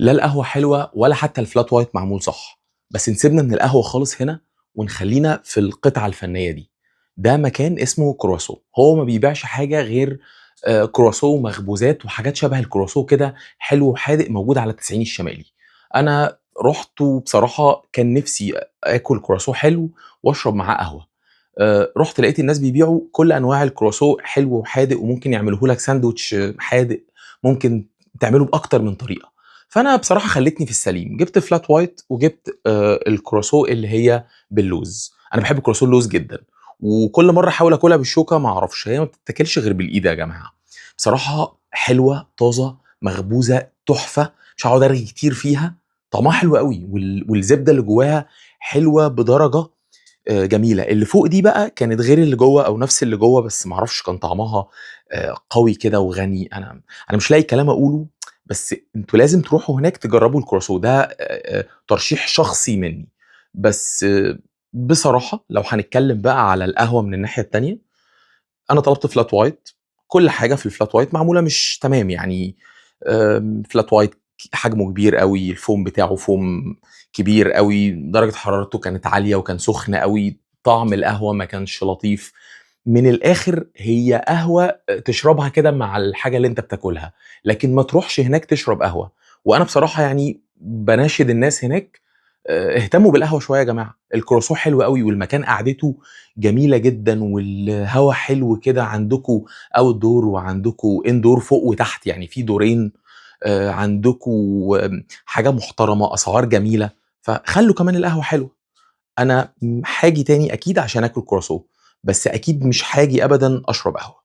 لا القهوة حلوة ولا حتى الفلات وايت معمول صح، بس نسيبنا من القهوة خالص هنا ونخلينا في القطعة الفنية دي. ده مكان اسمه كرواسون، هو ما بيبيعش حاجة غير كرواسون ومخبوزات وحاجات شبه الكرواسون كده، حلو وحادق، موجود على التسعين الشمالي. أنا رحت وبصراحة كان نفسي آكل كرواسون حلو وأشرب معاه قهوة. رحت لقيت الناس بيبيعوا كل أنواع الكرواسون حلو وحادق، وممكن يعملوه لك ساندوتش حادق، ممكن تعمله بأكتر من طريقة. فأنا بصراحة خلّتني في السليم، جِبت flat white وجِبت الكرواسون اللي هي باللوز. أنا باحب الكرواسون اللوز جدًا، وكل مرّة أحاول آكلها بالشوكة ما أعرفش، هي ما بتتاكلش غير بالإيد يا جماعة. بصراحة حلوة، طازة، مخبوزة، تحفة، مش هاقعد أرغي كتير فيها، طعمها حلو أوي، والزبدة اللي جواها حلوة بدرجة جميلة. اللي فوق دي بقى كانت غير اللي جوّه أو نفس اللي جوّه، بس ما أعرفش كان طعمها قوي كده وغني. أنا مش لاقي كلام أقوله، بس أنتم لازم تروحوا هناك تجرّبوا الكرواسون ده، ترشيح شخصي منّي. بس بصراحة لو هنتكلّم بقى على القهوة من الناحية التانية، أنا طلبت flat white. كل حاجة في الflat white معمولة مش تمام، يعني flat white حجمه كبير أوي، الفوم بتاعه فوم كبير أوي، درجة حرارته كانت عالية وكان سُخن أوي، طعم القهوة ما كانش لطيف. من الآخر هي قهوة تشربها كده مع الحاجة اللي أنت بتاكلها، لكن ما تروحش هناك تشرب قهوة. وأنا بصراحة يعني باناشد الناس هناك، اهتموا بالقهوة شوية يا جماعة. الكرواسون حلو أوي والمكان قعدته جميلة جدًا والهوا حلو كده، عندكم outdoor وعندكم indoor فوق وتحت، يعني في دورين. عندكم حاجة محترمة، أسعار جميلة، فخلّوا كمان القهوة حلوة. أنا هاجي تاني أكيد عشان آكل كرواسون، بس أكيد مش هاجي أبدًا أشرب قهوة.